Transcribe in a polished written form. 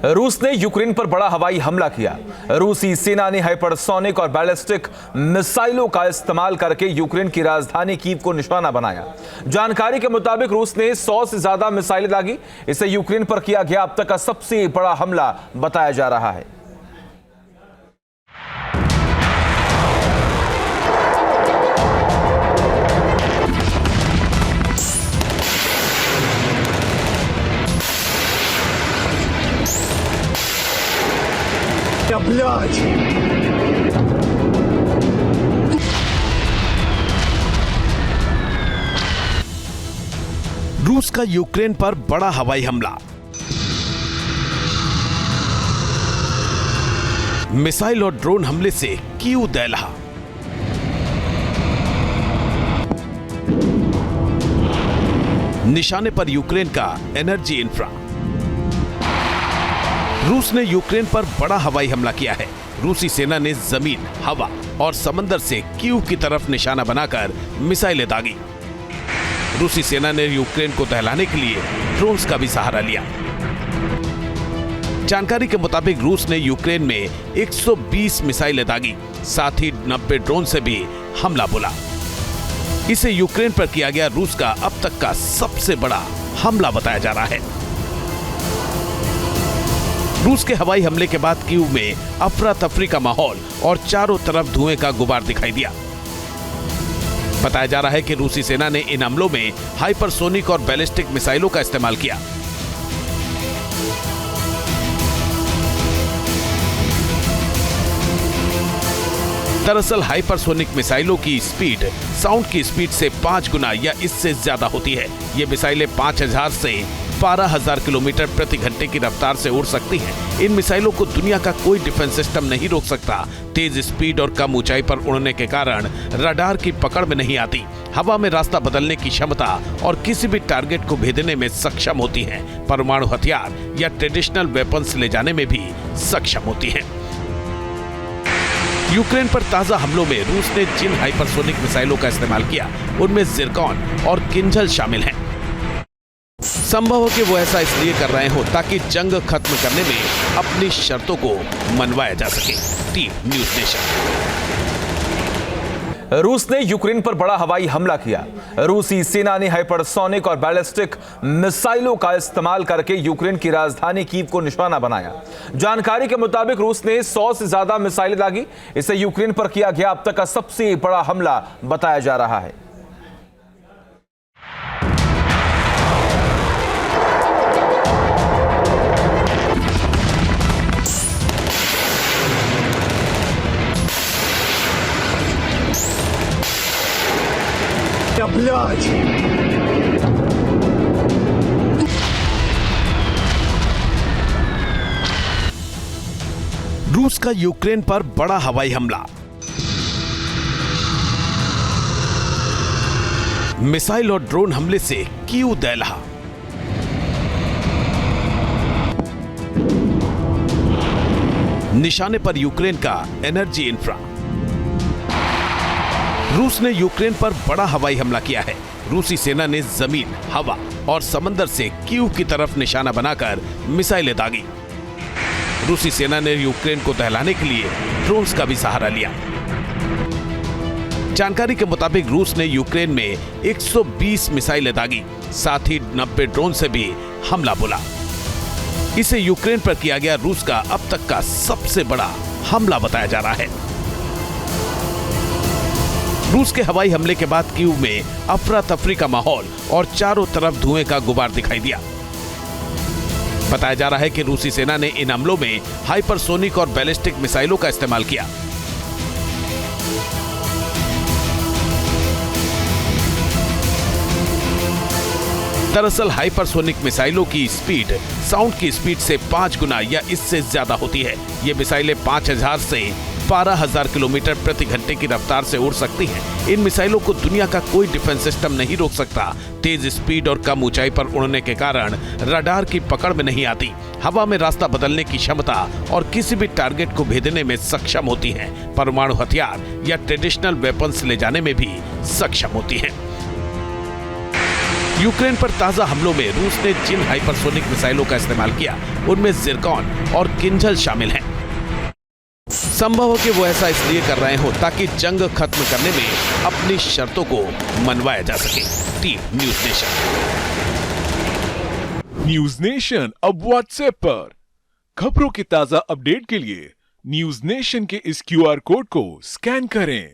रूस ने यूक्रेन पर बड़ा हवाई हमला किया। रूसी सेना ने हाइपरसोनिक और बैलिस्टिक मिसाइलों का इस्तेमाल करके यूक्रेन की राजधानी कीव को निशाना बनाया। जानकारी के मुताबिक रूस ने 100 से ज्यादा मिसाइलें दागी। इसे यूक्रेन पर किया गया अब तक का सबसे बड़ा हमला बताया जा रहा है। रूस का यूक्रेन पर बड़ा हवाई हमला। मिसाइल और ड्रोन हमले से कीव दहला। निशाने पर यूक्रेन का एनर्जी इंफ्रा। रूस ने यूक्रेन पर बड़ा हवाई हमला किया है। रूसी सेना ने जमीन, हवा और समंदर से कीव की तरफ निशाना बनाकर मिसाइलें दागी। रूसी सेना ने यूक्रेन को दहलाने के लिए ड्रोन्स का भी सहारा लिया। जानकारी के मुताबिक रूस ने यूक्रेन में 120 मिसाइलें दागी, साथ ही 90 ड्रोन से भी हमला बोला। इसे यूक्रेन पर किया गया रूस का अब तक का सबसे बड़ा हमला बताया जा रहा है। रूस के हवाई हमले के बाद कीव में अफरा तफरी का माहौल और चारों तरफ धुएं का गुबार दिखाई दिया। बताया जा रहा है कि रूसी सेना ने इन हमलों में हाइपरसोनिक और बैलिस्टिक मिसाइलों का इस्तेमाल किया। दरअसल हाइपरसोनिक मिसाइलों की स्पीड साउंड की स्पीड से 5 गुना या इससे ज्यादा होती है। ये मिसाइलें 5000 से 12,000 किलोमीटर प्रति घंटे की रफ्तार से उड़ सकती हैं। इन मिसाइलों को दुनिया का कोई डिफेंस सिस्टम नहीं रोक सकता। तेज स्पीड और कम ऊंचाई पर उड़ने के कारण रडार की पकड़ में नहीं आती। हवा में रास्ता बदलने की क्षमता और किसी भी टारगेट को भेदने में सक्षम होती हैं। परमाणु हथियार या ट्रेडिशनल वेपन्स ले जाने में भी सक्षम होती हैं। यूक्रेन पर ताजा हमलों में रूस ने जिन हाइपरसोनिक मिसाइलों का इस्तेमाल किया उनमें जिरकॉन और किंजल शामिल हैं। संभव हो कि वो ऐसा इसलिए कर रहे हो ताकि जंग खत्म करने में अपनी शर्तों को मनवाया जा सके। Team news nation. रूस ने यूक्रेन पर बड़ा हवाई हमला किया। रूसी सेना ने हाइपरसोनिक और बैलिस्टिक मिसाइलों का इस्तेमाल करके यूक्रेन की राजधानी कीव को निशाना बनाया। जानकारी के मुताबिक रूस ने 100 से ज्यादा मिसाइलें दागी। इसे यूक्रेन पर किया गया अब तक का सबसे बड़ा हमला बताया जा रहा है। रूस का यूक्रेन पर बड़ा हवाई हमला। मिसाइल और ड्रोन हमले से कीव दहला। निशाने पर यूक्रेन का एनर्जी इंफ्रा। रूस ने यूक्रेन पर बड़ा हवाई हमला किया है। रूसी सेना ने जमीन, हवा और समंदर से कीव की तरफ निशाना बनाकर मिसाइलें दागी। रूसी सेना ने यूक्रेन को दहलाने के लिए ड्रोन्स का भी सहारा लिया। जानकारी के मुताबिक रूस ने यूक्रेन में 120 मिसाइलें दागी, साथ ही 90 ड्रोन से भी हमला बोला। इसे यूक्रेन पर किया गया रूस का अब तक का सबसे बड़ा हमला बताया जा रहा है। रूस के हवाई हमले के बाद कीव में अफरा तफरी का माहौल और चारों तरफ धुएं का गुबार दिखाई दिया। बताया जा रहा है कि रूसी सेना ने इन हमलों में हाइपरसोनिक और बैलिस्टिक मिसाइलों का इस्तेमाल किया। दरअसल हाइपरसोनिक मिसाइलों की स्पीड साउंड की स्पीड से 5 गुना या इससे ज्यादा होती है। ये मिसाइलें 5000 से 12,000 किलोमीटर प्रति घंटे की रफ्तार से उड़ सकती हैं। इन मिसाइलों को दुनिया का कोई डिफेंस सिस्टम नहीं रोक सकता। तेज स्पीड और कम ऊंचाई पर उड़ने के कारण रडार की पकड़ में नहीं आती। हवा में रास्ता बदलने की क्षमता और किसी भी टारगेट को भेदने में सक्षम होती हैं। परमाणु हथियार या ट्रेडिशनल वेपन्स ले जाने में भी सक्षम होती हैं। यूक्रेन पर ताजा हमलों में रूस ने जिन हाइपरसोनिक मिसाइलों का इस्तेमाल किया उनमें जिरकॉन और किंजल शामिल हैं। संभव हो कि वो ऐसा इसलिए कर रहे हो ताकि जंग खत्म करने में अपनी शर्तों को मनवाया जा सके। Team news nation. News nation अब व्हाट्सएप पर खबरों के ताजा अपडेट के लिए न्यूज नेशन के इस QR कोड को स्कैन करें।